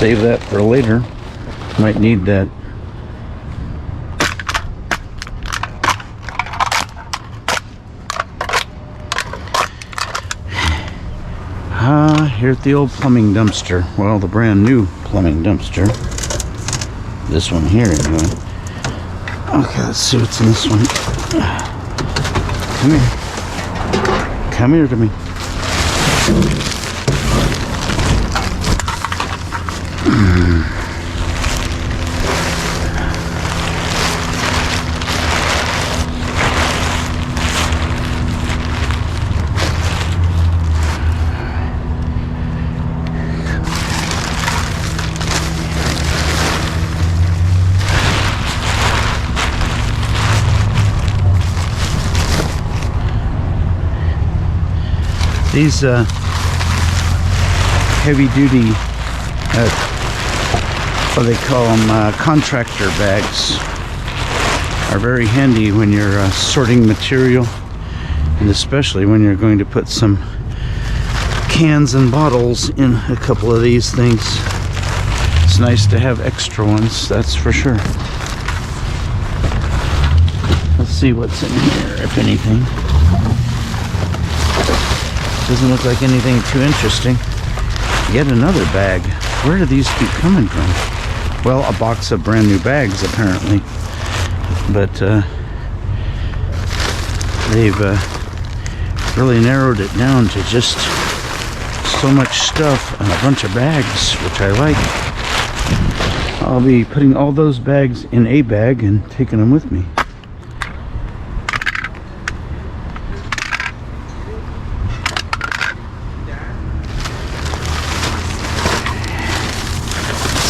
save that for later. Might need that. Here at the old plumbing dumpster. Well, the brand new plumbing dumpster. This one here, anyway. Okay, let's see what's in this one. Come here. Come here to me. These heavy-duty, what they call them, contractor bags, are very handy when you're sorting material, and especially when you're going to put some cans and bottles in a couple of these things. It's nice to have extra ones, that's for sure. Let's see what's in here, if anything. Doesn't look like anything too interesting. Yet another bag. Where do these keep coming from? Well, a box of brand new bags, apparently. But they've really narrowed it down to just so much stuff and a bunch of bags, which I like. I'll be putting all those bags in a bag and taking them with me.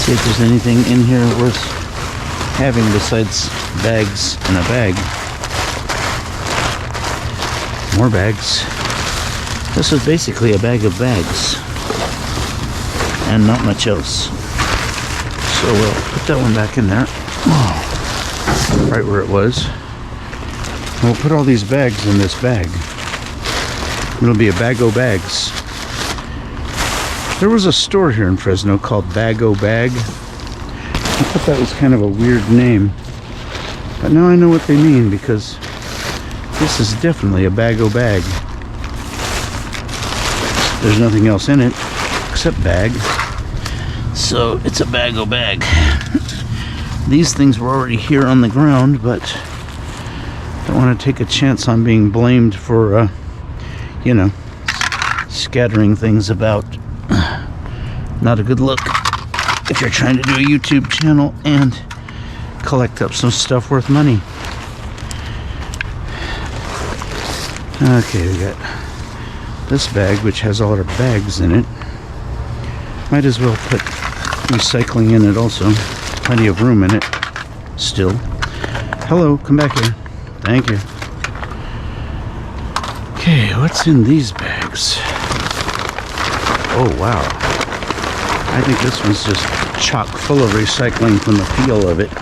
See if there's anything in here worth having besides bags in a bag. More bags. This is basically a bag of bags and not much else. So we'll put that one back in there, right where it was. And we'll put all these bags in this bag. It'll be a bag o' bags. There was a store here in Fresno called Bag-O-Bag. I thought that was kind of a weird name. But now I know what they mean, because this is definitely a Bag-O-Bag. There's nothing else in it except bag. So it's a Bag-O-Bag. These things were already here on the ground, but I don't want to take a chance on being blamed for, you know, scattering things about. Not a good look if you're trying to do a YouTube channel and collect up some stuff worth money. Okay, we got this bag, which has all our bags in it. Might as well put recycling in it also. Plenty of room in it still. Hello, come back here. Thank you. Okay, what's in these bags? Oh, wow. I think this one's just chock full of recycling from the feel of it.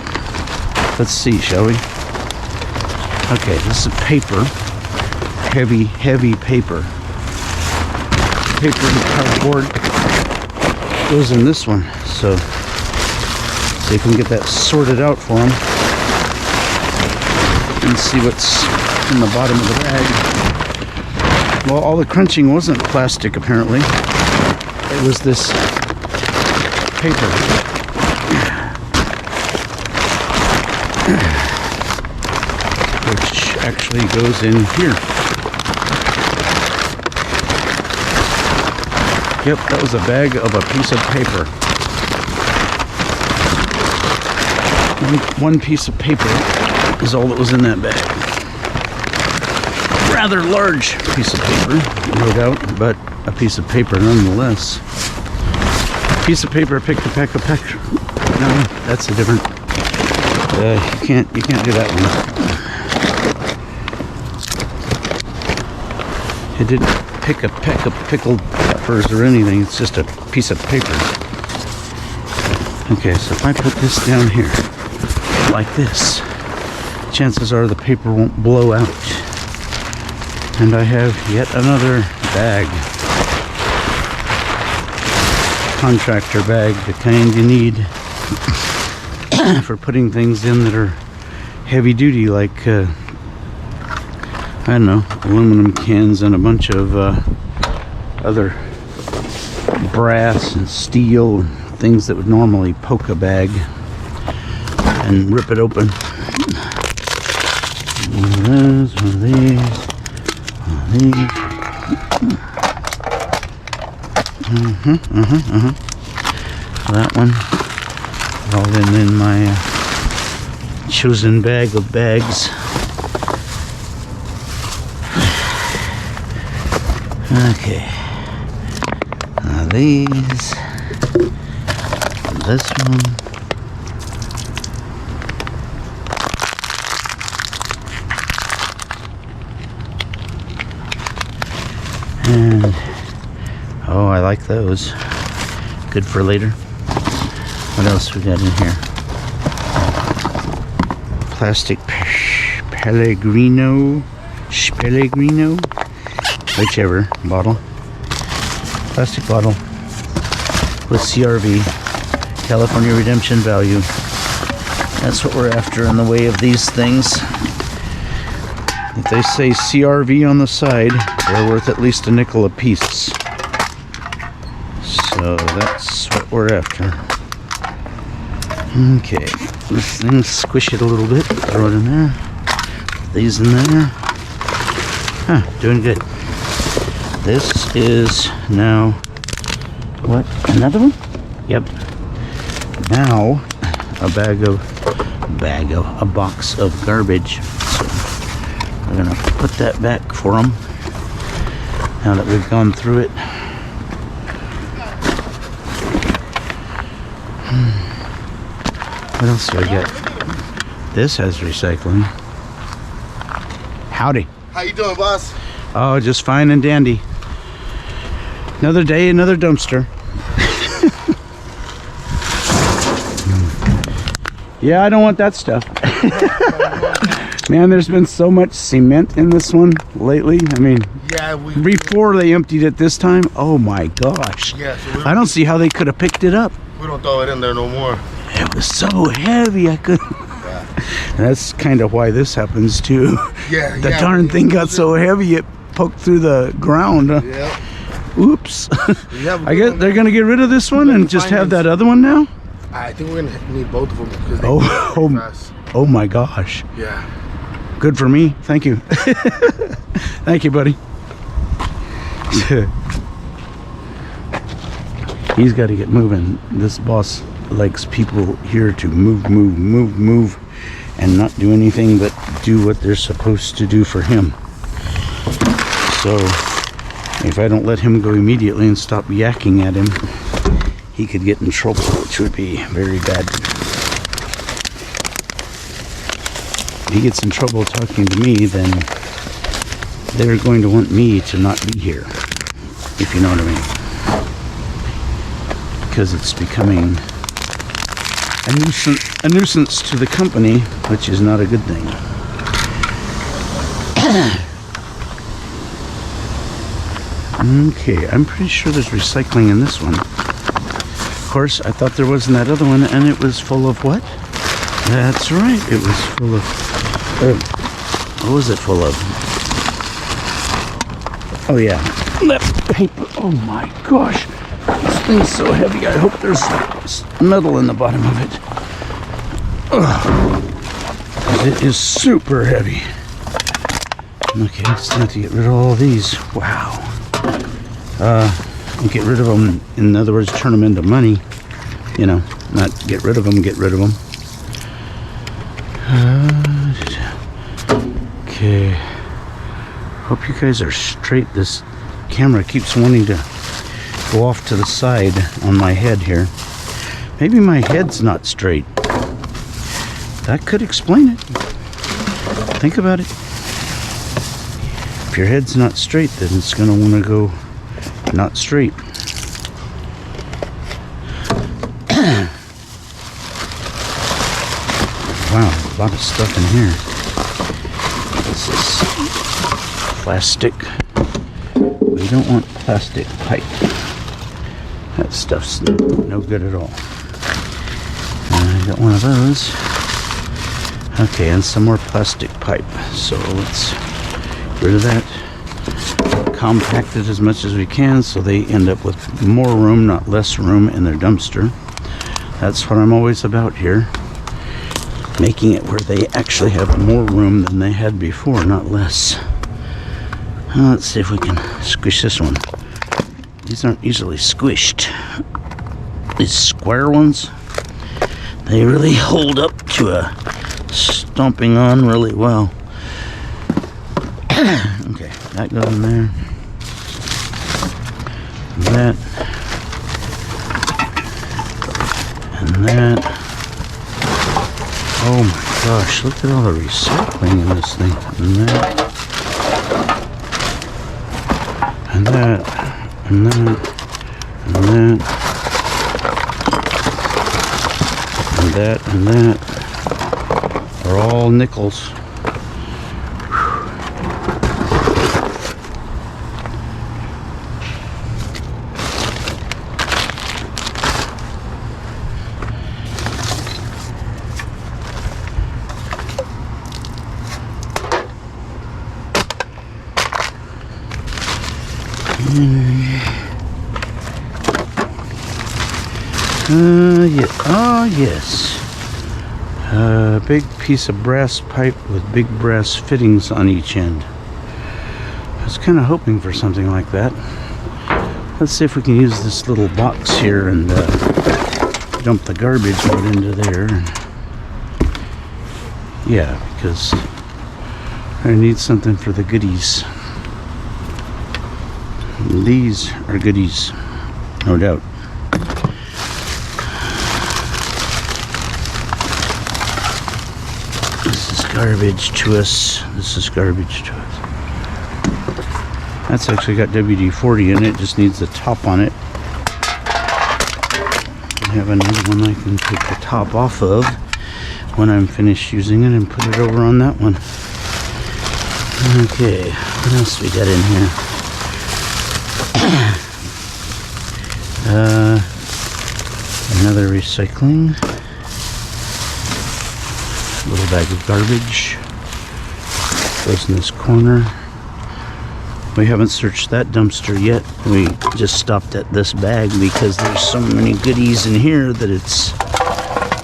Let's see, shall we? Okay, this is paper. Heavy, heavy paper. Paper and cardboard goes in this one. So, see if we can get that sorted out for them. And see what's in the bottom of the bag. Well, all the crunching wasn't plastic, apparently. It was this paper. Which actually goes in here. Yep, that was a bag of a piece of paper. One piece of paper is all that was in that bag. Rather large piece of paper, no doubt, but a piece of paper nonetheless. Piece of paper, pick to peck a peck. No, that's a different. You can't do that one. It didn't pick a peck of pickled peppers or anything. It's just a piece of paper. Okay, so if I put this down here like this, chances are the paper won't blow out. And I have yet another bag. contractor bag, the kind you need for putting things in that are heavy duty, like I don't know, aluminum cans and a bunch of other brass and steel and things that would normally poke a bag and rip it open. One of those, one of these, one of these. So that one all in my chosen bag of bags. Okay. These. This one. And oh, I like those. Good for later. What else we got in here? Plastic Pellegrino, whichever bottle. Plastic bottle with CRV, California Redemption Value. That's what we're after in the way of these things. If they say CRV on the side, they're worth at least a nickel a piece. So that's what we're after. Okay, this thing, squish it a little bit, throw it in there. These in there. Huh, doing good. This is now, what, another one? Yep. Now, a box of garbage. So we're gonna put that back for them now that we've gone through it. What else do I get? This has recycling. Howdy. How you doing, boss? Oh, just fine and dandy. Another day, another dumpster. Yeah, I don't want that stuff. Man, there's been so much cement in this one lately. I mean, yeah, before they emptied it this time, oh my gosh. Yeah, so I don't see how they could have picked it up. we don't throw it in there no more. It was so heavy, I couldn't. Yeah. That's kind of why this happens too. Yeah, The darn thing got so heavy it poked through the ground. Yeah. Oops. Yeah, I guess they're gonna get rid of this one and just have that other one now. I think we're gonna need both of them because they fast. Oh my gosh. Yeah. Good for me. Thank you. Thank you, buddy. He's got to get moving. This boss likes people here to move, and not do anything but do what they're supposed to do for him. So if I don't let him go immediately and stop yakking at him, he could get in trouble, which would be very bad. If he gets in trouble talking to me, then they're going to want me to not be here, if you know what I mean. Because it's becoming a nuisance to the company, which is not a good thing. Okay, I'm pretty sure there's recycling in this one. Of course, I thought there was in that other one, and it was full of what? That's right, it was full of... what was it full of? Oh yeah, that paper. Oh my gosh, this thing's so heavy. I hope there's metal in the bottom of it. Ugh. It is super heavy. Okay, let's have to get rid of all these. Wow. Get rid of them. In other words, turn them into money. You know, not get rid of them. Get rid of them. Okay. Hope you guys are straight. This camera keeps wanting to go off to the side on my head here. Maybe my head's not straight. That could explain it. Think about it. If your head's not straight, then it's going to want to go not straight. Wow, a lot of stuff in here. This is plastic. We don't want plastic pipe. That That stuff's no good at all. I got one of those. Okay, and some more plastic pipe. So let's get rid of that. Compact it as much as we can so they end up with more room, not less room in their dumpster. That's what I'm always about here. Making it where they actually have more room than they had before, not less. Let's see if we can squish this one. These aren't easily squished. These square ones, they really hold up to a stomping on really well. Okay, that goes in there. And that. And that. Oh my gosh, look at all the recycling in this thing. And that. And that. And that. And that. And that. And that. Are all nickels. Yes. A big piece of brass pipe with big brass fittings on each end. I was kind of hoping for something like that. Let's see if we can use this little box here and dump the garbage right into there. Yeah, because I need something for the goodies. These are goodies, no doubt. This is garbage to us. This is garbage to us. That's actually got WD-40 in it. Just needs the top on it. I have another one I can take the top off of when I'm finished using it and put it over on that one. Okay, what else we got in here? Another recycling. Little bag of garbage. Goes in this corner. We haven't searched that dumpster yet. We just stopped at this bag because there's so many goodies in here that it's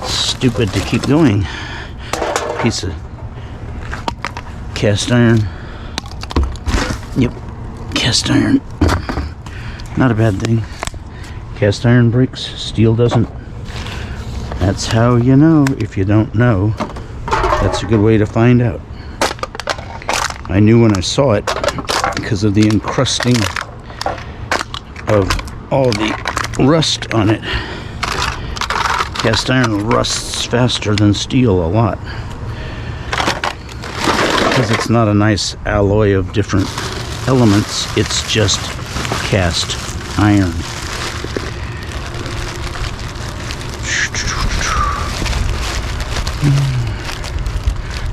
stupid to keep going. Piece of cast iron. Yep, cast iron. Not a bad thing. Cast iron breaks, steel doesn't. That's how you know. If you don't know, that's a good way to find out. I knew when I saw it because of the encrusting of all the rust on it. Cast iron rusts faster than steel a lot because it's not a nice alloy of different elements. It's just cast iron.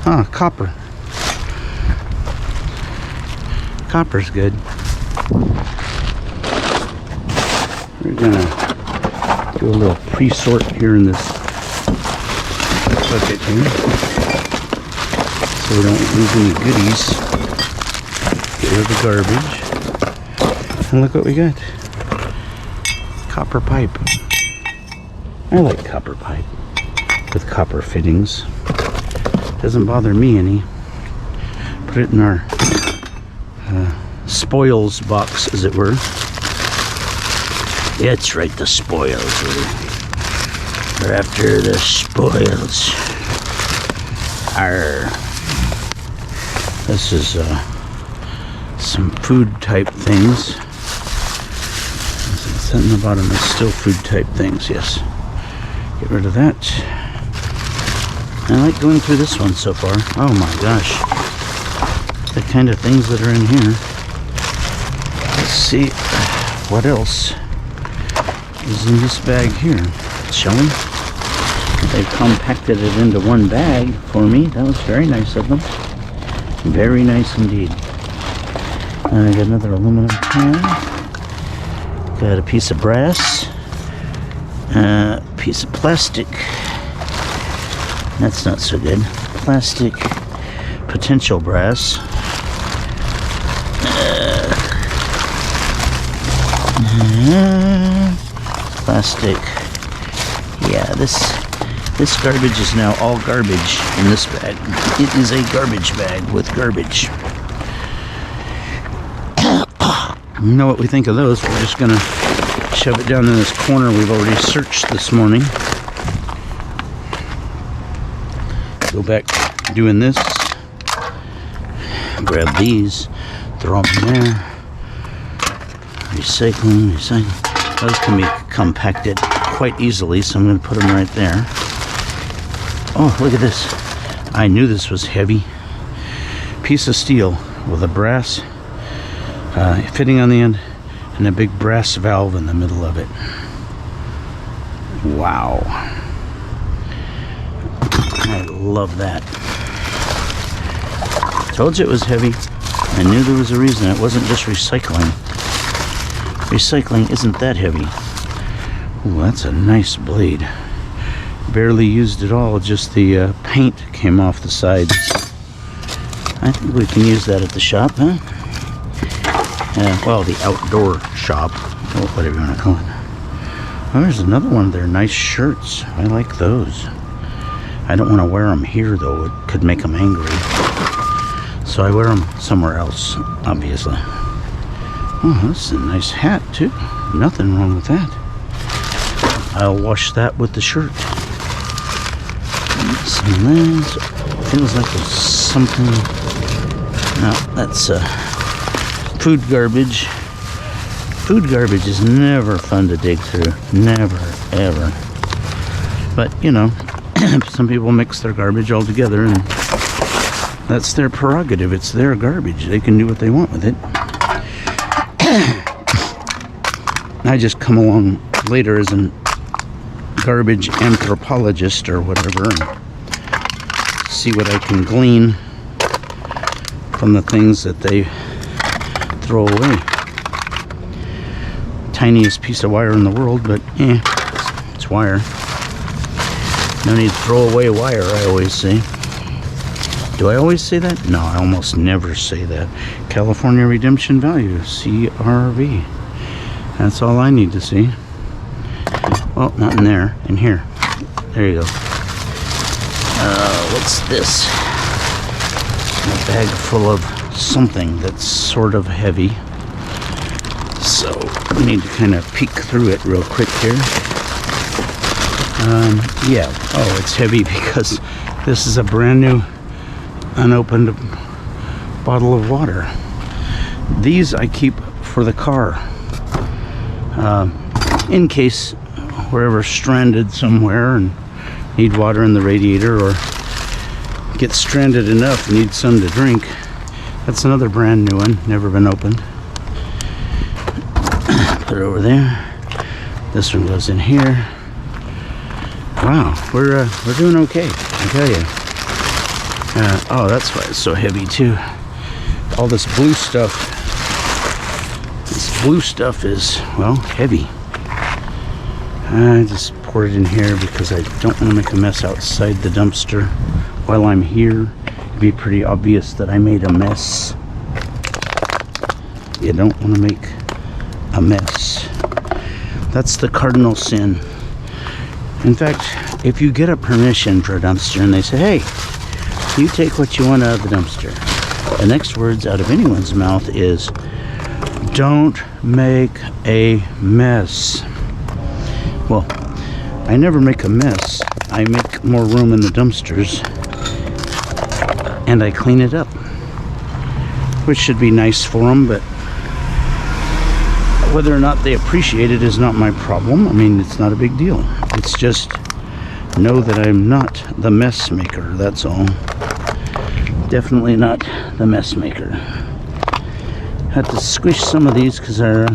Ah, copper. Copper's good. We're gonna do a little pre-sort here in this bucket here, so we don't lose any goodies. Get rid of the garbage. And look what we got. Copper pipe. I like copper pipe with copper fittings. Doesn't bother me any. Put it in our spoils box, as it were. That's right, the spoils. We're after the spoils. Arr. This is some food type things. That in the bottom is still food type things, yes. Get rid of that. I like going through this one so far. Oh my gosh. The kind of things that are in here. Let's see what else is in this bag here. Shall we? They've compacted it into one bag for me. That was very nice of them. Very nice indeed. And I got another aluminum can. Got a piece of brass. Piece of plastic. That's not so good. Plastic. Potential brass. Plastic. Yeah, this garbage is now all garbage in this bag. It is a garbage bag with garbage. You know what we think of those? We're just gonna shove it down in this corner we've already searched this morning. Go back doing this. Grab these, throw them in there. Recycling. Those can be compacted quite easily, so I'm going to put them right there. Oh, look at this. I knew this was heavy. Piece of steel with a brass fitting on the end and a big brass valve in the middle of it. Wow. I love that. Told you it was heavy. I knew there was a reason. It wasn't just recycling. Recycling isn't that heavy. Ooh, that's a nice blade. Barely used at all, just the paint came off the sides. I think we can use that at the shop, huh? Well, the outdoor shop, or whatever you want to call it. Oh, there's another one of their nice shirts. I like those. I don't want to wear them here, though. It could make them angry. So I wear them somewhere else, obviously. Oh, that's a nice hat, too. Nothing wrong with that. I'll wash that with the shirt. Some lens. Feels like there's something. No, that's food garbage. Food garbage is never fun to dig through. Never, ever. But, you know, some people mix their garbage all together, and that's their prerogative. It's their garbage. They can do what they want with it. I just come along later as a garbage anthropologist or whatever and see what I can glean from the things that they throw away. Tiniest piece of wire in the world, but it's wire. No need to throw away wire, I always say. Do I always say that? No, I almost never say that. California Redemption Value, CRV. That's all I need to see. Well, not in there, in here. There you go. What's this? A bag full of something that's sort of heavy. So we need to kind of peek through it real quick here. Yeah. Oh, it's heavy because this is a brand new unopened bottle of water. These I keep for the car. In case we're ever stranded somewhere and need water in the radiator, or get stranded enough and need some to drink. That's another brand new one, never been opened. Put it over there. This one goes in here. Wow, we're doing okay, I tell you. Oh, that's why it's so heavy too. All this blue stuff. This blue stuff is, well, heavy. I just poured it in here because I don't want to make a mess outside the dumpster while I'm here. It'd be pretty obvious that I made a mess. You don't want to make a mess. That's the cardinal sin. In fact, if you get a permission for a dumpster and they say, hey, you take what you want out of the dumpster, the next words out of anyone's mouth is, don't make a mess. Well, I never make a mess. I make more room in the dumpsters and I clean it up, which should be nice for them, but whether or not they appreciate it is not my problem. I mean, it's not a big deal. It's just know that I'm not the mess maker, that's all. Definitely not the mess maker. Had to squish some of these because our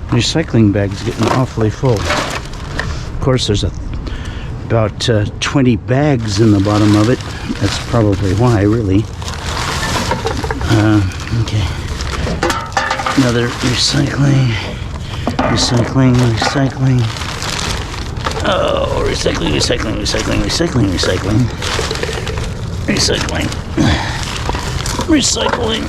recycling bag's getting awfully full. Of course, there's about 20 bags in the bottom of it. That's probably why, really. Okay. Another recycling. Oh, recycling, recycling, recycling, recycling, recycling. Recycling. Recycling.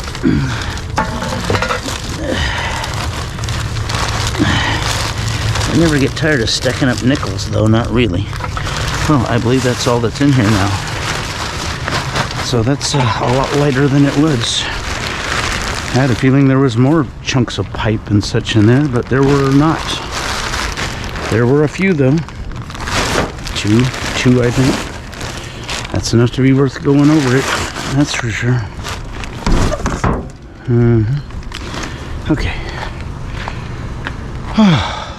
I never get tired of stacking up nickels, though, not really. Well, I believe that's all that's in here now. So that's a lot lighter than it was. I had a feeling there was more chunks of pipe and such in there, but there were not. There were a few, though. Two, I think. That's enough to be worth going over it. That's for sure. Okay.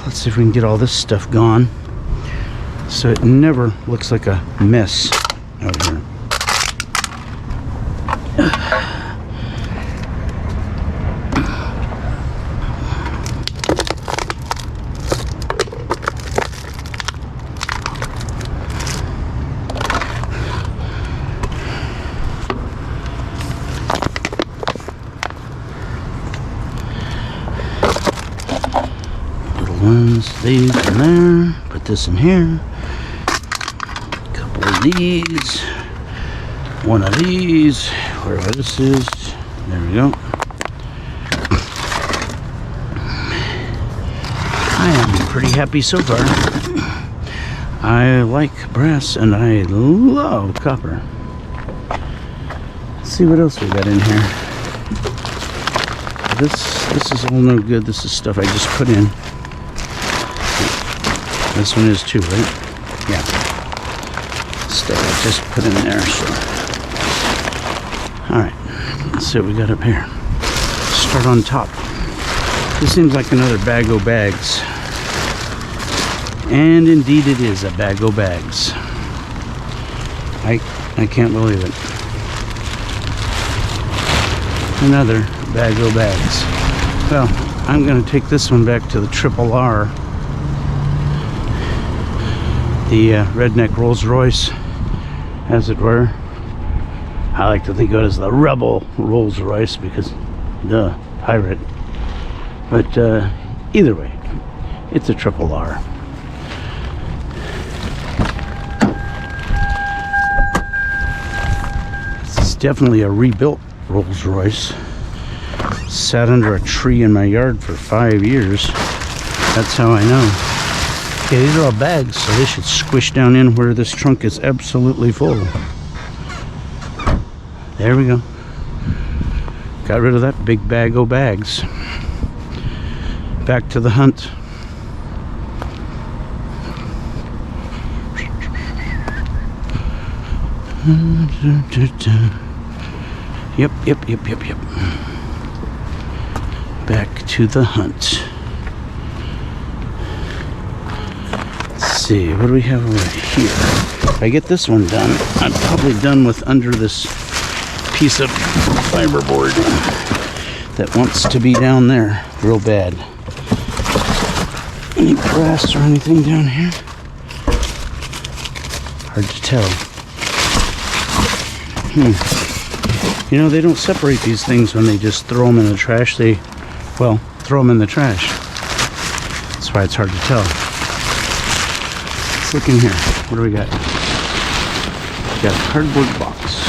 Let's see if we can get all this stuff gone, so it never looks like a mess out here. These in there, put this in here, a couple of these, one of these, wherever this is, there we go. I am pretty happy so far. I like brass and I love copper. Let's see what else we got in here. This is all no good. This is stuff I just put in. This one is too, right? Yeah. Stuff I just put in there, so. Alright, let's see what we got up here. Start on top. This seems like another bag o' bags. And indeed it is a bag o' bags. I can't believe it. Another bag o' bags. Well, I'm going to take this one back to the Triple R. The redneck Rolls-Royce, as it were. I like to think of it as the Rebel Rolls-Royce because the pirate. But either way, it's a Triple R. It's definitely a rebuilt Rolls-Royce. Sat under a tree in my yard for 5 years. That's how I know. Okay, these are all bags, so they should squish down in where this trunk is absolutely full. There we go. Got rid of that big bag o' bags. Back to the hunt. Yep. Back to the hunt. See, what do we have over here? If I get this one done, I'm probably done with under this piece of fiberboard that wants to be down there real bad. Any brass or anything down here? Hard to tell. You know, they don't separate these things when they just throw them in the trash. They, well, throw them in the trash. That's why it's hard to tell. Let's look in here. What do we got? We got a cardboard box.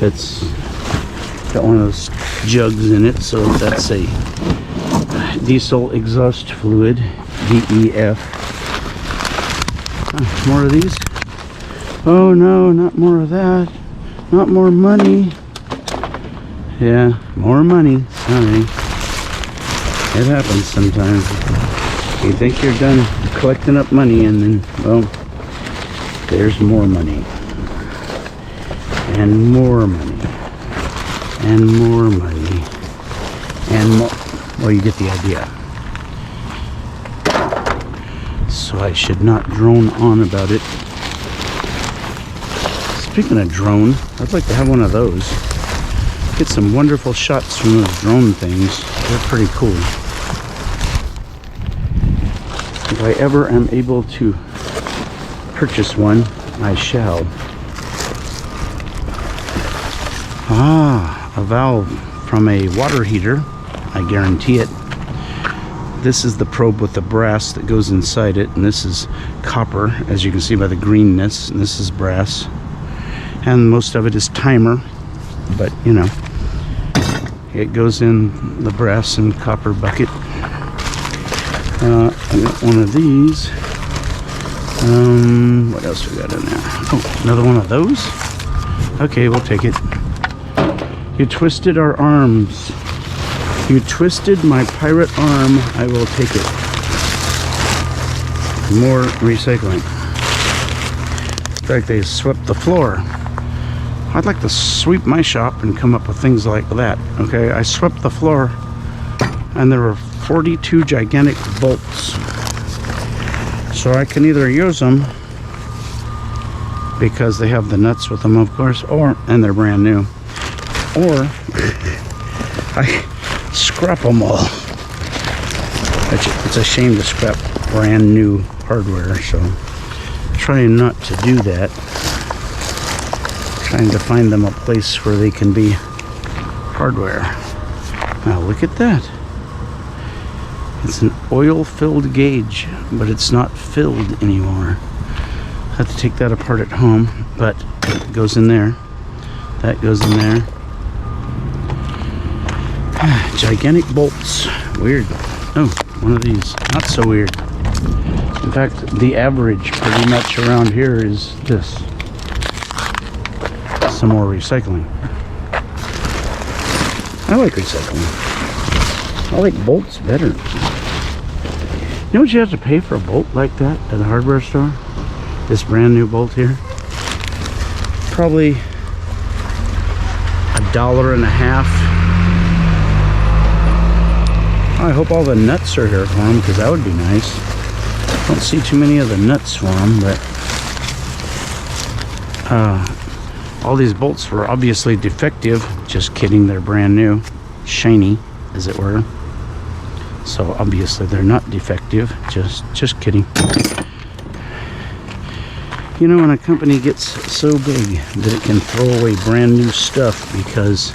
It's got one of those jugs in it, so that's a diesel exhaust fluid, DEF. More of these? Oh no, not more of that. Not more money. Yeah, more money. Sorry. It happens sometimes. You think you're done collecting up money and then, well, there's more money. And more money. And more money. And more. Well, you get the idea. So I should not drone on about it. Speaking of drone, I'd like to have one of those. Get some wonderful shots from those drone things. They're pretty cool. If I ever am able to purchase one, I shall. Ah, a valve from a water heater. I guarantee it. This is the probe with the brass that goes inside it, and this is copper, as you can see by the greenness, and this is brass. And most of it is timer, but you know, it goes in the brass and copper bucket. I got one of these. What else we got in there? Oh, another one of those? Okay, we'll take it. You twisted our arms. You twisted my pirate arm. I will take it. More recycling. In fact, they swept the floor. I'd like to sweep my shop and come up with things like that. Okay, I swept the floor and there were 42 gigantic bolts. So I can either use them because they have the nuts with them, of course, and they're brand new, or I scrap them all. It's a shame to scrap brand new hardware, so I'm trying not to do that. Trying to find them a place where they can be hardware. Now look at that. It's an oil-filled gauge, but it's not filled anymore. I have to take that apart at home, but it goes in there. That goes in there. Gigantic bolts. Weird. Oh, one of these. Not so weird. In fact, the average pretty much around here is this. Some more recycling. I like recycling. I like bolts better. You know what you have to pay for a bolt like that at a hardware store? This brand new bolt here? Probably $1.50. I hope all the nuts are here for them, because that would be nice. Don't see too many of the nuts for them, but all these bolts were obviously defective. Just kidding, they're brand new, shiny, as it were. So obviously they're not defective. Just kidding. You know, when a company gets so big that it can throw away brand new stuff because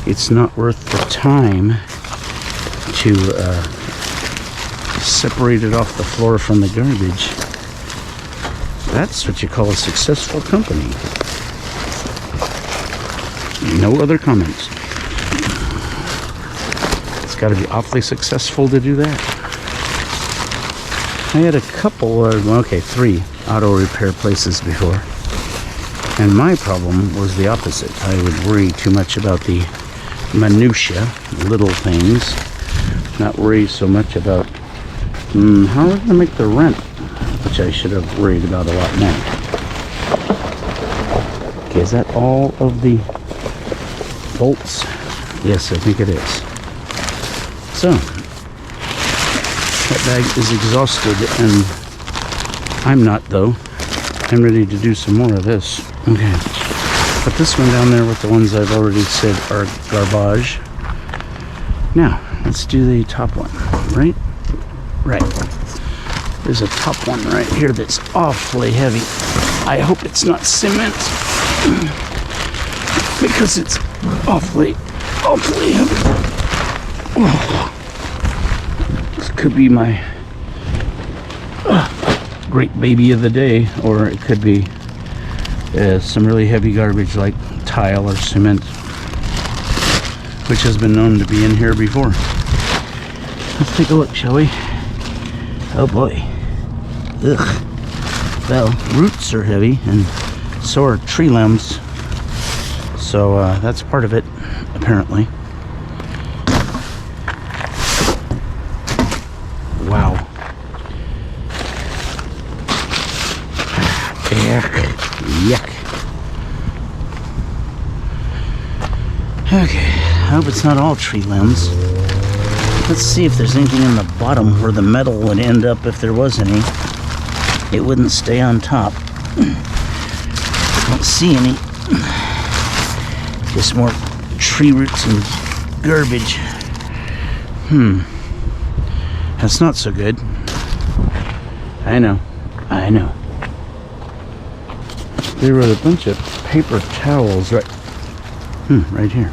it's not worth the time to separate it off the floor from the garbage, that's what you call a successful company. No other comments. It's got to be awfully successful to do that. I had a couple, okay, 3 auto repair places before, and my problem was the opposite. I would worry too much about the minutia, little things, not worry so much about how are we going to make the rent, which I should have worried about a lot more. Okay, is that all of the bolts? Yes, I think it is. So, that bag is exhausted, and I'm not, though. I'm ready to do some more of this. Okay. Put this one down there with the ones I've already said are garbage. Now, let's do the top one, right? Right. There's a top one right here that's awfully heavy. I hope it's not cement, because it's awfully heavy. Oh. This could be my great baby of the day, or it could be some really heavy garbage like tile or cement, which has been known to be in here before. Let's take a look, shall we? Oh boy. Ugh. Well, roots are heavy, and so are tree limbs. So that's part of it, apparently. Wow. Yuck. Okay, I hope it's not all tree limbs. Let's see if there's anything in the bottom where the metal would end up if there was any. It wouldn't stay on top. Don't see any. Just more tree roots and garbage. That's not so good. I know. There were a bunch of paper towels right here.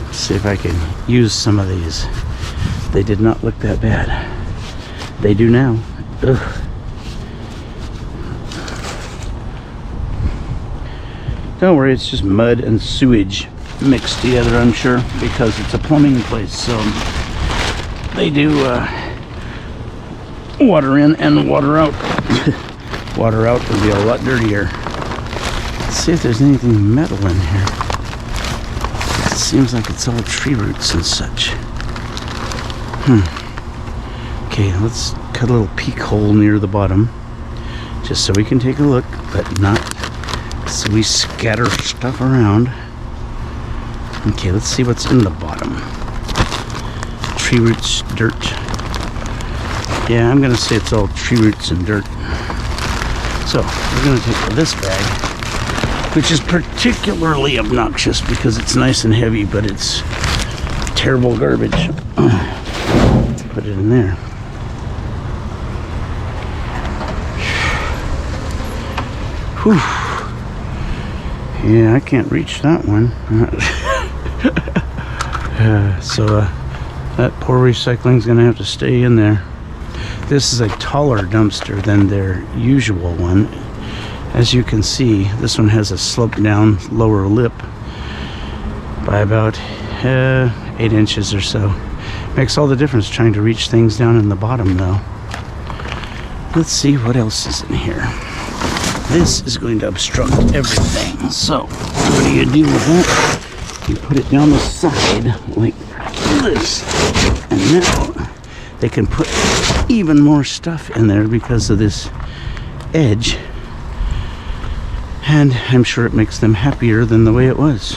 Let's see if I can use some of these. they did not look that bad. They do now. Ugh. Don't worry, it's just mud and sewage mixed together, I'm sure, because it's a plumbing place, so they do water in and water out. Water out would be a lot dirtier. Let's see if there's anything metal in here. It seems like it's all tree roots and such. Okay, let's cut a little peek hole near the bottom, just so we can take a look, but not so we scatter stuff around. Okay, let's see what's in the bottom. Tree roots, dirt. Yeah, I'm gonna say it's all tree roots and dirt. So, we're gonna take this bag, which is particularly obnoxious because it's nice and heavy, but it's terrible garbage. Put it in there. Whew. Yeah, I can't reach that one. That poor recycling's gonna have to stay in there. This is a taller dumpster than their usual one. As you can see, this one has a sloped down lower lip by about 8 inches or so. Makes all the difference trying to reach things down in the bottom though. Let's see what else is in here. This is going to obstruct everything. So, what do you do with that? You put it down the side like this. And now they can put even more stuff in there because of this edge. And I'm sure it makes them happier than the way it was.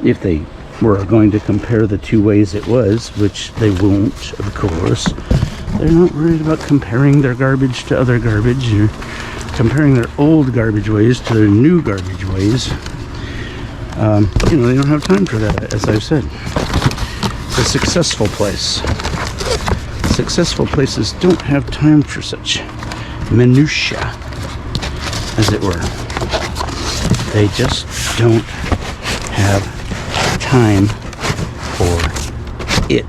If they were going to compare the two ways it was, which they won't, of course. They're not worried about comparing their garbage to other garbage or comparing their old garbage ways to their new garbage ways. You know, they don't have time for that, as I've said. It's a successful place. Successful places don't have time for such minutia, as it were. They just don't have time for it.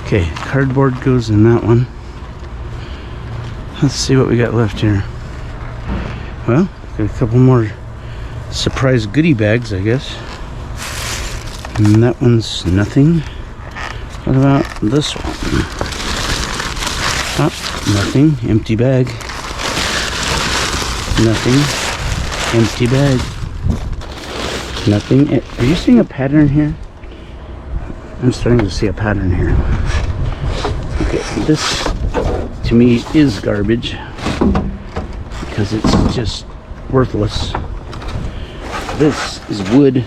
Okay, cardboard goes in that one. Let's see what we got left here. Well, got a couple more surprise goodie bags, I guess. And that one's nothing. What about this one? Oh, nothing. Empty bag. Nothing. Empty bag. Nothing. Are you seeing a pattern here? I'm starting to see a pattern here. Okay, this to me is garbage because it's just worthless. This is wood.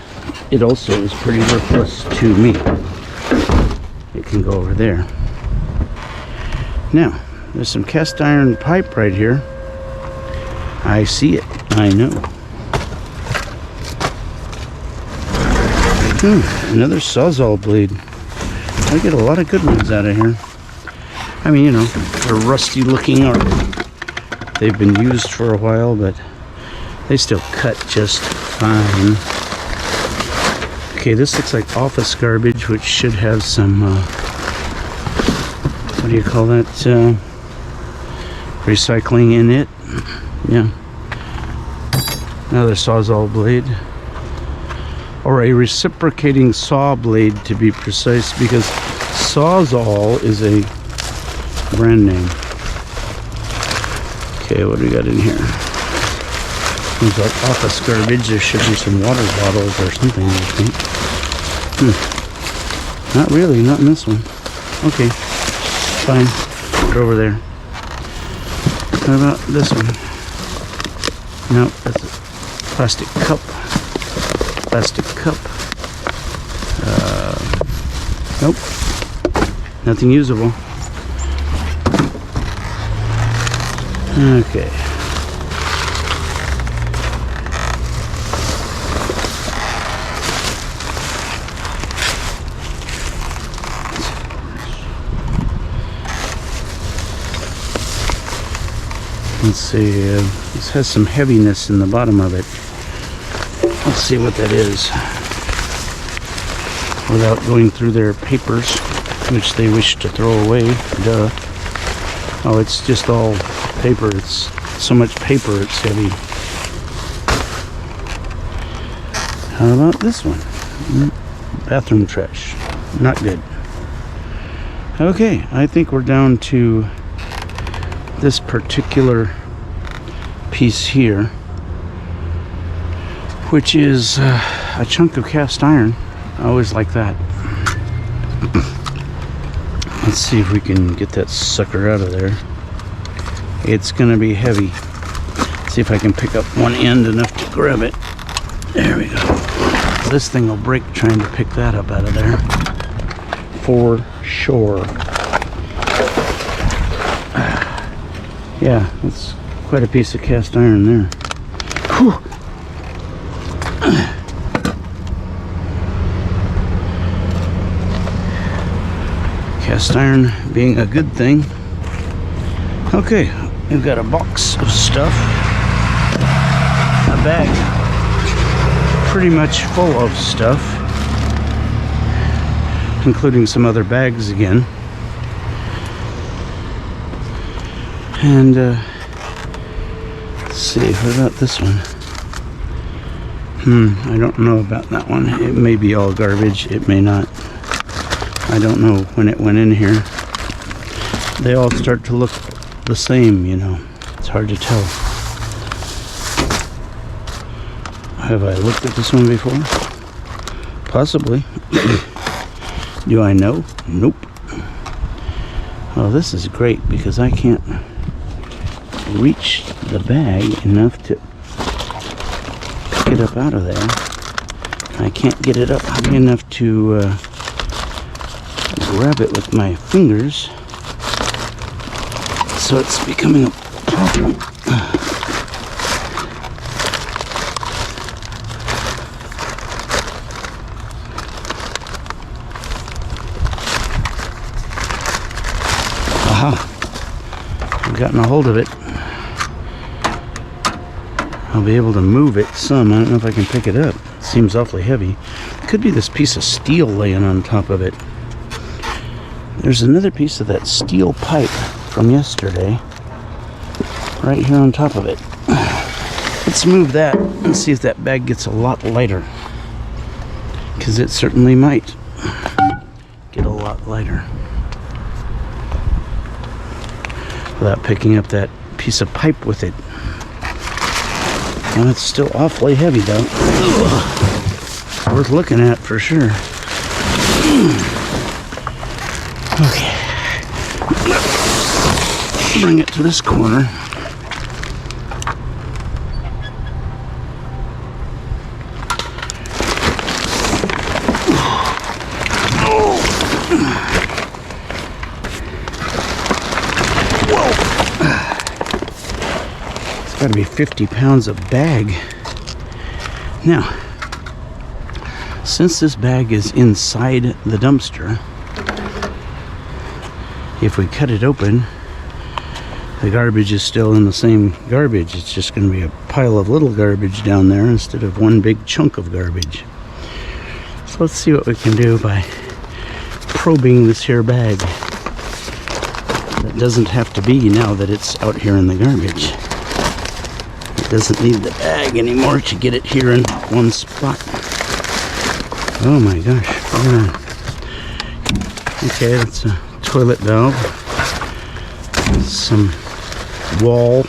It also is pretty worthless to me. It can go over there. Now, there's some cast iron pipe right here. I see it. I know. Another Sawzall blade. I get a lot of good ones out of here. I mean, you know, they're rusty looking or they've been used for a while, but they still cut just fine. Okay, this looks like office garbage, which should have some, what do you call that, recycling in it. Yeah. Another Sawzall blade. Or a reciprocating saw blade, to be precise, because Sawzall is a brand name. Okay, what do we got in here? Seems like office garbage. There should be some water bottles or something, I think. Not really, not in this one. Okay, fine. Put it over there. What about this one? No, that's a plastic cup. Plastic cup. Nope. Nothing usable. Okay. Let's see. This has some heaviness in the bottom of it. Let's see what that is. without going through their papers, which they wish to throw away. Duh. Oh, it's just all paper. It's so much paper, it's heavy. How about this one? Bathroom trash. Not good. Okay, I think we're down to this particular piece here, which is a chunk of cast iron. I always like that. Let's see if we can get that sucker out of there. It's gonna be heavy. See if I can pick up one end enough to grab it. There we go. This thing will break trying to pick that up out of there. For sure. Yeah, that's quite a piece of cast iron there. Whew. Cast iron being a good thing. Okay, we've got a box of stuff. A bag pretty much full of stuff, including some other bags again. And let's see, what about this one? I don't know about that one. It may be all garbage, it may not. I don't know when it went in here. They all start to look the same, you know. It's hard to tell. Have I looked at this one before? Possibly. Do I know? Nope. Well, this is great because I can't reach the bag enough to pick it up out of there. I can't get it up high enough to grab it with my fingers. So it's becoming a problem. I've gotten a hold of it. I'll be able to move it some. I don't know if I can pick it up. It seems awfully heavy. It could be this piece of steel laying on top of it. There's another piece of that steel pipe from yesterday right here on top of it. Let's move that and see if that bag gets a lot lighter, because it certainly might get a lot lighter without picking up that piece of pipe with it. And it's still awfully heavy though. Ugh. Worth looking at for sure. Okay. Bring it to this corner. Got to be 50 pounds of bag. Now, since this bag is inside the dumpster, if we cut it open, the garbage is still in the same garbage. It's just going to be a pile of little garbage down there instead of one big chunk of garbage. So let's see what we can do by probing this here bag. That doesn't have to be now that it's out here in the garbage. Doesn't need the bag anymore to get it here in one spot. Oh my gosh. Okay, that's a toilet valve. Some wall.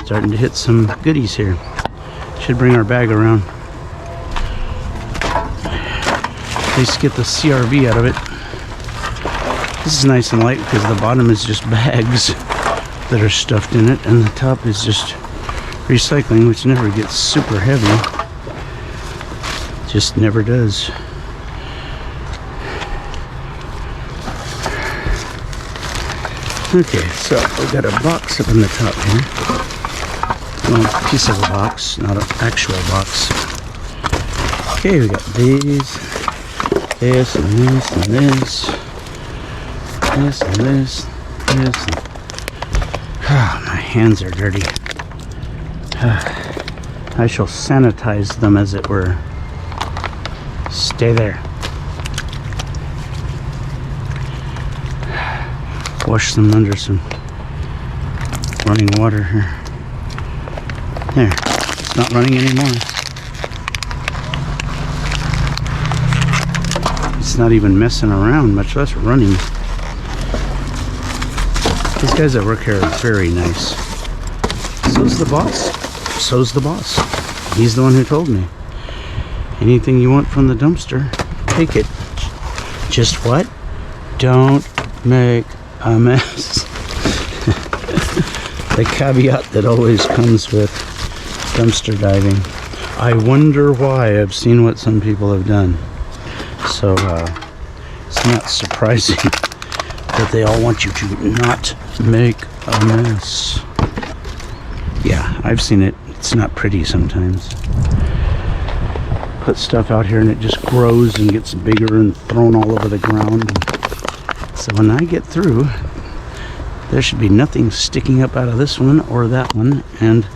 Starting to hit some goodies here. Should bring our bag around. At least get the CRV out of it. This is nice and light because the bottom is just bags that are stuffed in it, and the top is just recycling, which never gets super heavy. Just never does. Okay, so we've got a box up in the top here. Well, a piece of a box, not an actual box. Okay, we got these, this, and this, and this, this, and this, this, and my hands are dirty. I shall sanitize them, as it were. Stay there. Wash them under some running water here. There. It's not running anymore. It's not even messing around, much less running. These guys that work here are very nice. So's the boss. So's the boss. He's the one who told me. Anything you want from the dumpster, take it. Just what? Don't make a mess. The caveat that always comes with dumpster diving. I wonder why. I've seen what some people have done. So it's not surprising that they all want you to not make a mess. Yeah, I've seen it. It's not pretty sometimes. Put stuff out here and it just grows and gets bigger and thrown all over the ground. So when I get through, there should be nothing sticking up out of this one or that one, and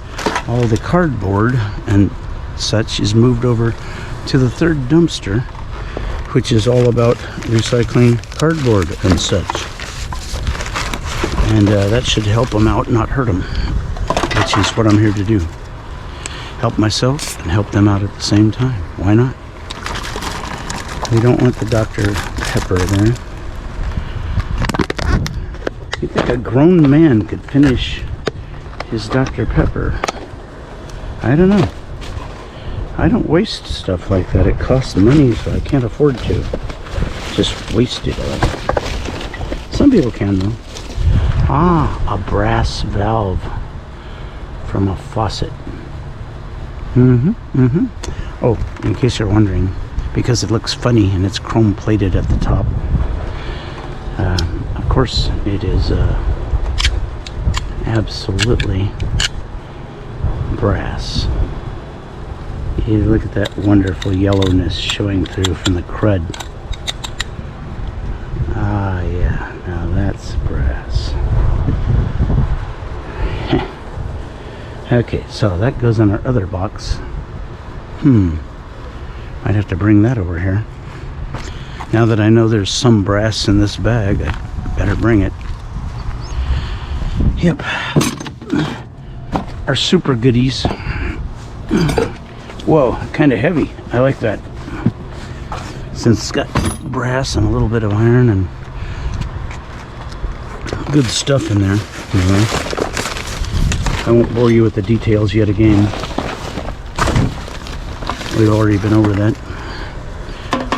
all the cardboard and such is moved over to the third dumpster, which is all about recycling cardboard and such. And that should help them out, not hurt them, which is what I'm here to do. Help myself and help them out at the same time. Why not? We don't want the Dr. Pepper there. You think a grown man could finish his Dr. Pepper? I don't know. I don't waste stuff like that. It costs money, so I can't afford to just waste it all. Some people can, though. Ah, a brass valve from a faucet. Oh, in case you're wondering, because it looks funny and it's chrome plated at the top. Of course, it is absolutely brass. You look at that wonderful yellowness showing through from the crud. Ah, yeah, now that's brass. Okay, so that goes in our other box. I'd have to bring that over here. Now that I know there's some brass in this bag, I better bring it. Yep. Our super goodies. Whoa, kind of heavy. I like that. Since it's got brass and a little bit of iron and good stuff in there. Anyway, I won't bore you with the details yet again. We've already been over that.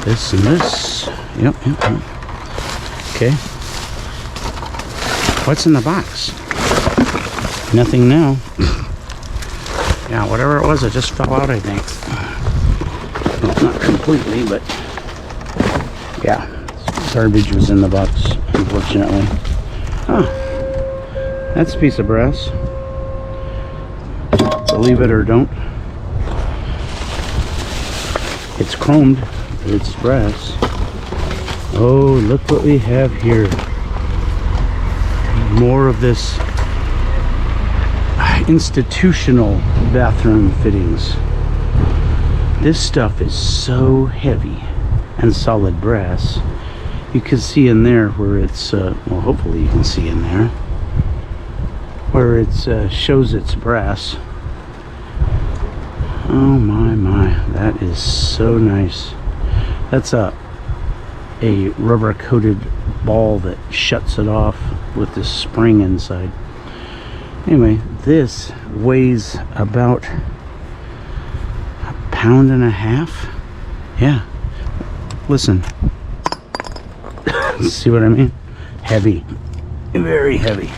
This and this. Yep. Okay. What's in the box? Nothing now. Yeah, whatever it was, it just fell out, I think. Well, not completely, but yeah, garbage was in the box, unfortunately. Oh, that's a piece of brass. Believe it or don't. It's chromed, but it's brass. Oh, look what we have here. More of this institutional bathroom fittings. This stuff is so heavy and solid brass. You can see in there where it's, well, hopefully you can see in there, where it shows it's brass. Oh my, that is so nice. That's a rubber coated ball that shuts it off with this spring inside. Anyway, this weighs about 1.5 pounds. Yeah. Listen. See what I mean? Heavy. Very heavy.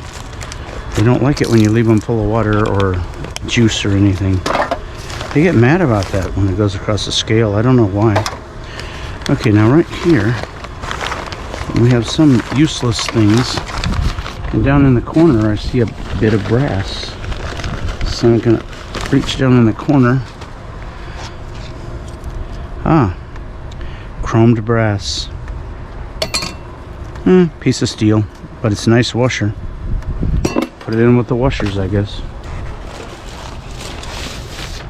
They don't like it when you leave them full of water or juice or anything. They get mad about that when it goes across the scale. I don't know why. Okay, now right here, we have some useless things. And down in the corner, I see a bit of brass. So I'm gonna reach down in the corner. Ah, chromed brass. Piece of steel, but it's a nice washer. Put it in with the washers, I guess.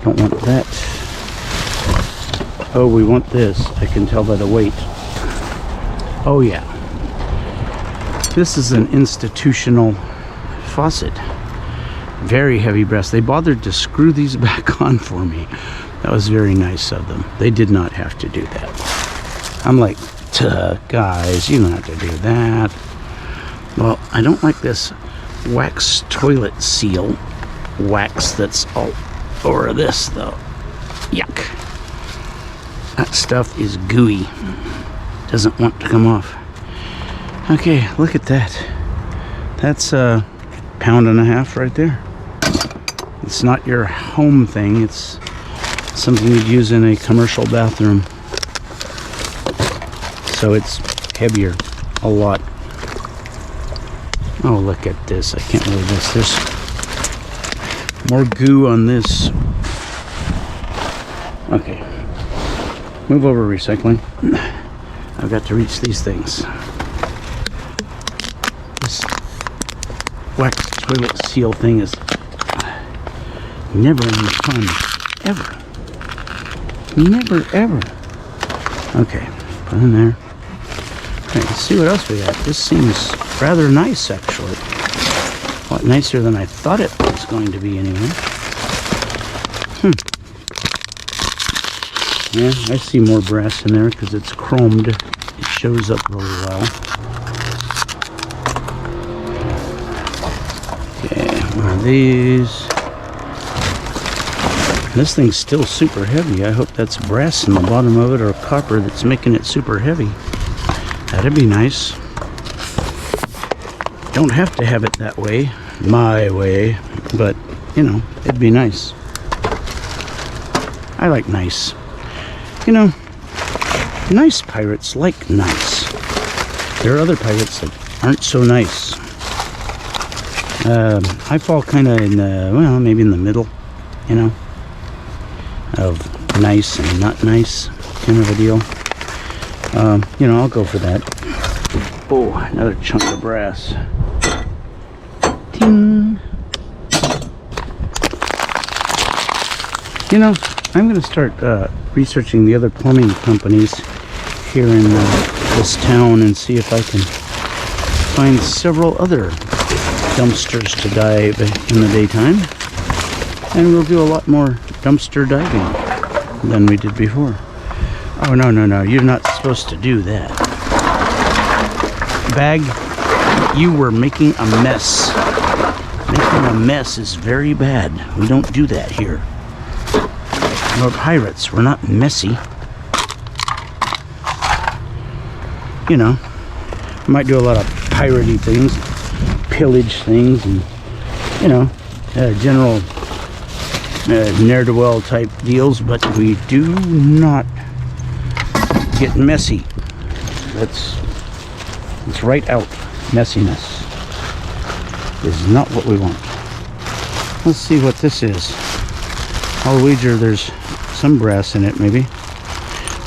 Don't want that. Oh, we want this. I can tell by the weight. Oh yeah. This is an institutional faucet. Very heavy brass. They bothered to screw these back on for me. That was very nice of them. They did not have to do that. I'm like, guys, you don't have to do that. Well, I don't like this wax toilet seal wax that's all over this though. Yuck. That stuff is gooey. Doesn't want to come off. Okay, look at that. That's a pound and a half right there. It's not your home thing. It's something you'd use in a commercial bathroom. So it's heavier, a lot. Oh, look at this. I can't believe this. There's more goo on this. Okay. Move over, recycling. I've got to reach these things. This wax toilet seal thing is never any fun. Ever. Never, ever. Okay. Put in there. Okay, let's see what else we got. This seems rather nice, actually. A lot nicer than I thought it was going to be, anyway. Yeah, I see more brass in there because it's chromed. It shows up really well. Okay, one of these. This thing's still super heavy. I hope that's brass in the bottom of it or copper that's making it super heavy. That'd be nice. Don't have to have it that way, my way, but, you know, it'd be nice. I like nice. You know, nice pirates like nice. There are other pirates that aren't so nice. I fall kind of in the, well, maybe in the middle, you know, of nice and not nice kind of a deal. You know, I'll go for that. Oh, another chunk of brass. Ding. You know, I'm going to start researching the other plumbing companies here in this town and see if I can find several other dumpsters to dive in the daytime. And we'll do a lot more dumpster diving than we did before. Oh, no, no, no. You're not supposed to do that. Bag, you were making a mess. Making a mess is very bad. We don't do that here. We're pirates. We're not messy. You know, I might do a lot of piratey things, pillage things, and, you know, general ne'er-do-well type deals, but we do not get messy. That's right out. Messiness is not what we want. Let's see what this is. I'll wager there's some brass in it, maybe.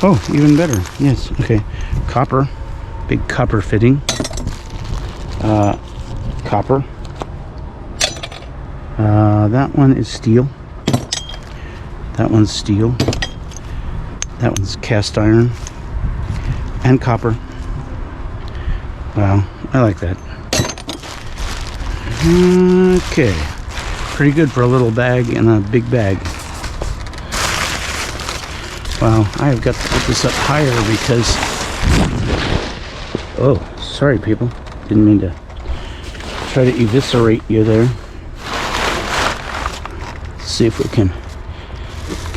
Oh, even better. Yes, okay. Copper. Big copper fitting. Copper. That one is steel. That one's steel. That one's cast iron. And copper. Wow, I like that. Okay. Pretty good for a little bag and a big bag. Wow, I have got to put this up higher because... Oh, sorry people. Didn't mean to try to eviscerate you there. Let's see if we can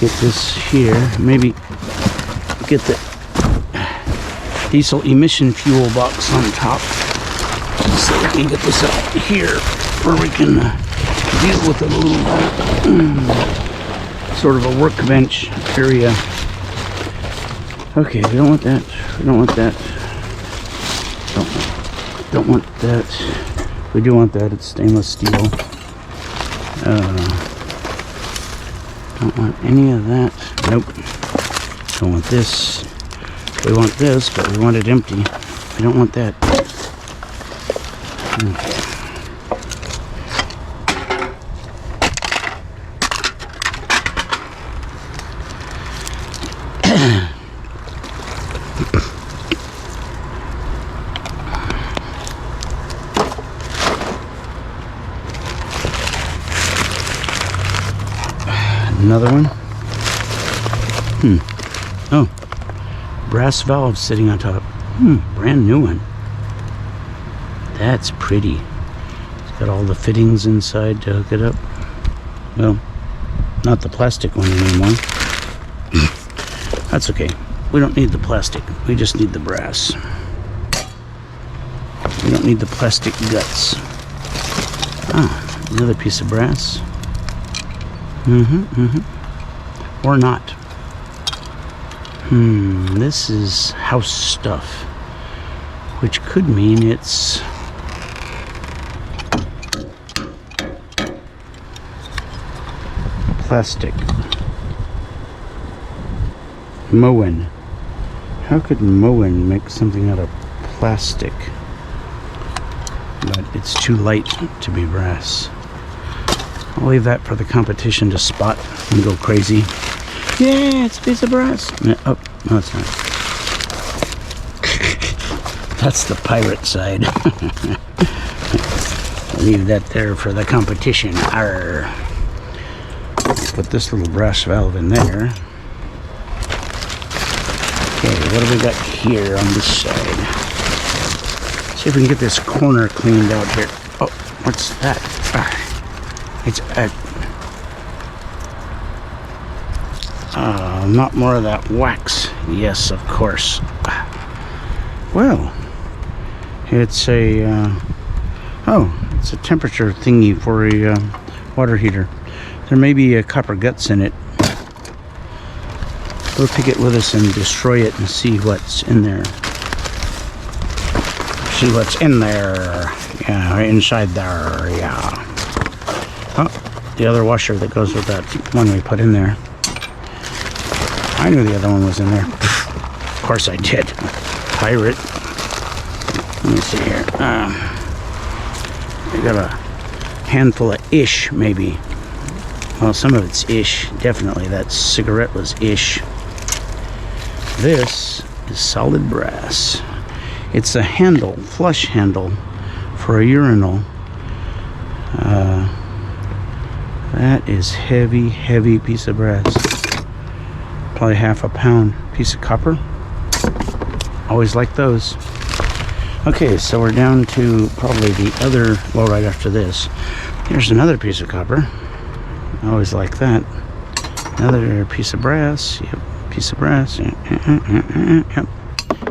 get this here. Maybe get the diesel emission fuel box on top so we can get this up here where we can deal with a little sort of a workbench area. Okay, we don't want that. We don't want that. Don't want that. We do want that. It's stainless steel. Don't want any of that. Nope. Don't want this. We want this, but we want it empty. We don't want that. Okay. Another one. Oh, brass valve sitting on top. Brand new one. That's pretty. It's got all the fittings inside to hook it up. Well, not the plastic one anymore. That's okay. We don't need the plastic. We just need the brass. We don't need the plastic guts. Ah, another piece of brass. Or not. This is house stuff, which could mean it's plastic. Moen. How could Moen make something out of plastic? But it's too light to be brass. I'll leave that for the competition to spot and go crazy. Yeah, it's a piece of brass. Oh, no, it's not. That's the pirate side. Leave that there for the competition. Arr. Put this little brass valve in there. Okay, what do we got here on this side? See if we can get this corner cleaned out here. Oh, what's that? It's not more of that wax. Yes, of course. Well, it's a it's a temperature thingy for a water heater. There may be copper guts in it. We'll take it with us and destroy it and see what's in there. See what's in there. Yeah, right inside there. Yeah. Oh, the other washer that goes with that one we put in there. I knew the other one was in there. Of course I did. Pirate. Let me see here. I got a handful of ish, maybe. Well, some of it's ish. Definitely, that cigarette was ish. This is solid brass. It's a handle, flush handle for a urinal. That is heavy, heavy piece of brass. Probably half a pound piece of copper. Always like those. Okay, so we're down to probably the other, well, right after this. Here's another piece of copper. I always like that. Another piece of brass. Yep, piece of brass. Yep.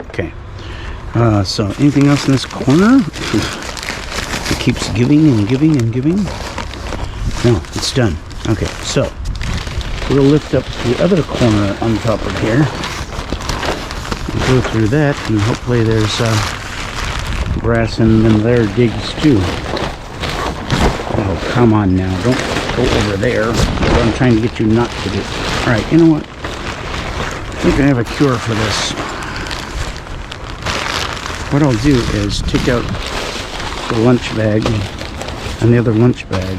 Okay. So anything else in this corner? It keeps giving and giving and giving. No, it's done. Okay, so we'll lift up the other corner on top of here. We'll go through that, and hopefully there's brass in them there digs too. Oh, come on now. Don't go over there. I'm trying to get you not to do it. Alright, you know what? I think I have a cure for this. What I'll do is take out the lunch bag and the other lunch bag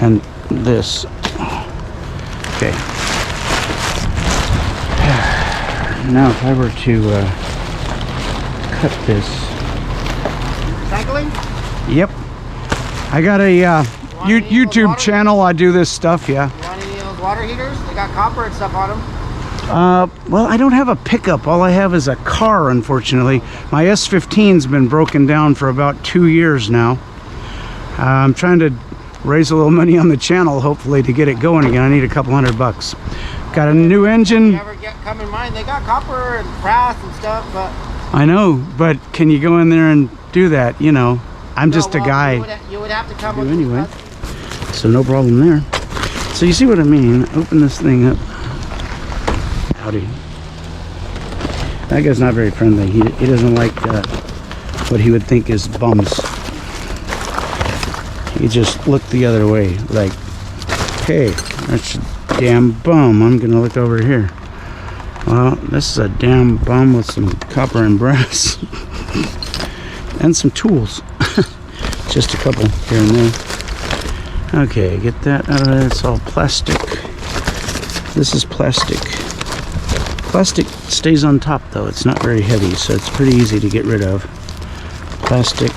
and this. Okay. Now if I were to cut this. Recycling? Yep. I got a YouTube channel. I do this stuff, yeah. You want any of those water heaters? They got copper and stuff on them. Well, I don't have a pickup. All I have is a car, unfortunately. My S15's been broken down for about 2 years now. I'm trying to raise a little money on the channel, hopefully, to get it going again. I need a couple $100. Got a new engine. If you ever come in mind, they got copper and brass and stuff, but... I know, but can you go in there and do that? You know, I'm just a guy. You would have to come with anyway. So no problem there. So you see what I mean? Open this thing up. Howdy. That guy's not very friendly. He doesn't like what he would think is bums. He just looked the other way, like, hey, that's a damn bum. I'm gonna look over here. Well, this is a damn bum with some copper and brass and some tools. Just a couple here and there. Okay, get that out of there. It's all plastic. This is plastic. Plastic stays on top though. It's not very heavy, so it's pretty easy to get rid of. Plastic.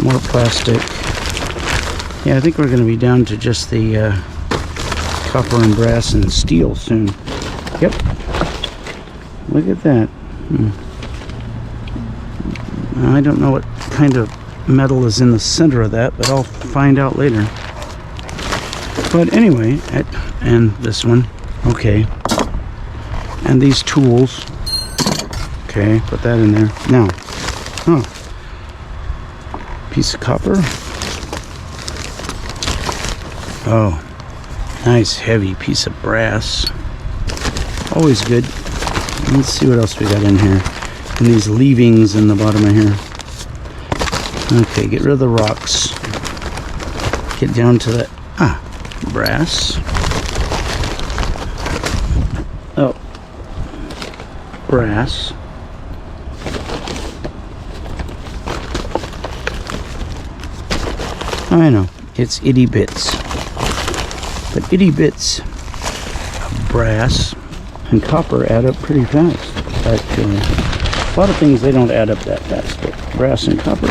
More plastic. Yeah, I think we're going to be down to just the copper and brass and steel soon. Yep. Look at that. I don't know what kind of metal is in the center of that, but I'll find out later. But anyway, and this one, okay. And these tools, okay, put that in there. Now, piece of copper. Oh, nice heavy piece of brass. Always good. Let's see what else we got in here. And these leavings in the bottom of here. Okay, get rid of the rocks. Get down to the brass. Oh, brass. I know, it's itty bits. But itty bits of brass and copper add up pretty fast, actually. A lot of things, they don't add up that fast, but brass and copper,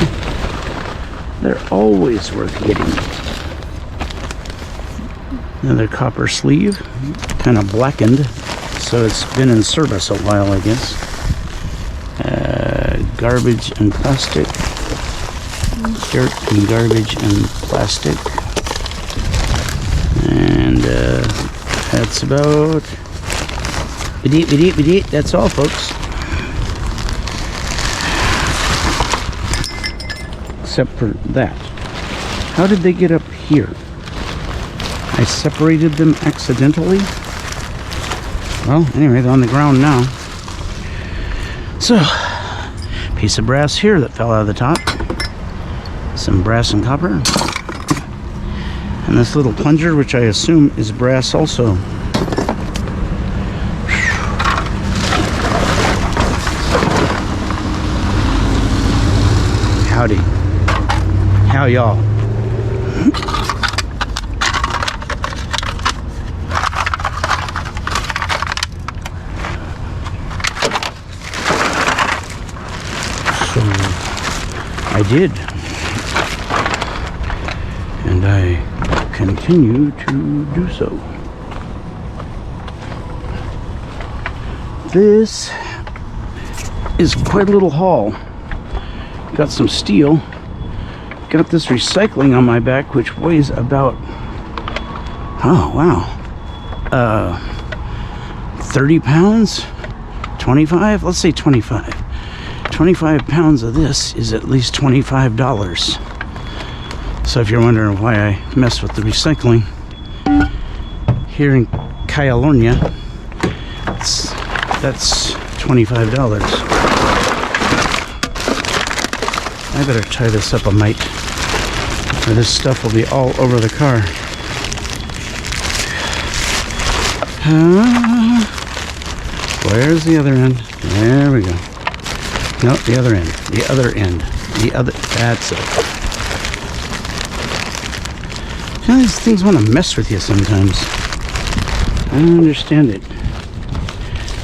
they're always worth getting. Another copper sleeve, kind of blackened, so it's been in service a while, I guess. Garbage and plastic. Dirt and garbage and plastic. And that's about that's all, folks. Except for that. How did they get up here? I separated them accidentally. Well, anyway, they're on the ground now. So, piece of brass here that fell out of the top. Some brass and copper. And this little plunger, which I assume is brass also. Howdy. How y'all? So, I did. And I continue to do so. This is quite a little haul. Got some steel. Got this recycling on my back, which weighs about, oh wow, 30 pounds? 25? Let's say 25. 25 pounds of this is at least $25. So if you're wondering why I mess with the recycling, here in California, that's $25. I better tie this up a mite, or this stuff will be all over the car. Where's the other end? There we go. No, the other end. The other end. The other. That's it. You know, these things want to mess with you sometimes. I don't understand it.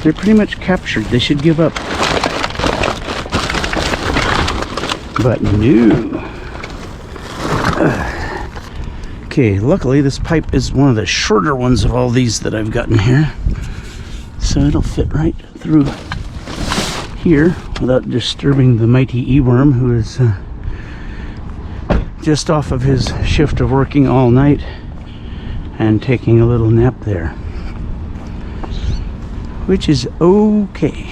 They're pretty much captured. They should give up. But no. Okay, luckily this pipe is one of the shorter ones of all these that I've gotten here. So it'll fit right through here without disturbing the mighty E-worm, who is just off of his shift of working all night and taking a little nap there. Which is okay.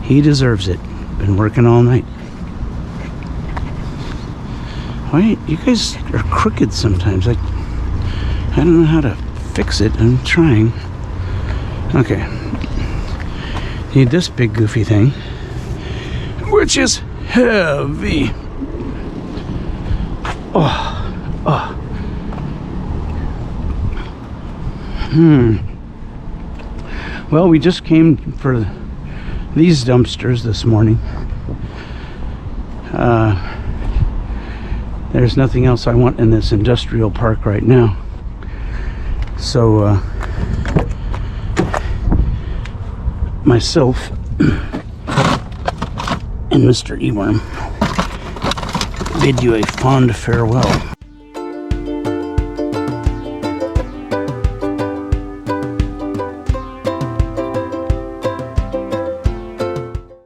He deserves it. Been working all night. Why, you guys are crooked sometimes. I don't know how to fix it. I'm trying. Okay. Need this big goofy thing, which is heavy. Well, we just came for these dumpsters this morning. There's nothing else I want in this industrial park right now. So, myself and Mr. E-worm bid you a fond farewell.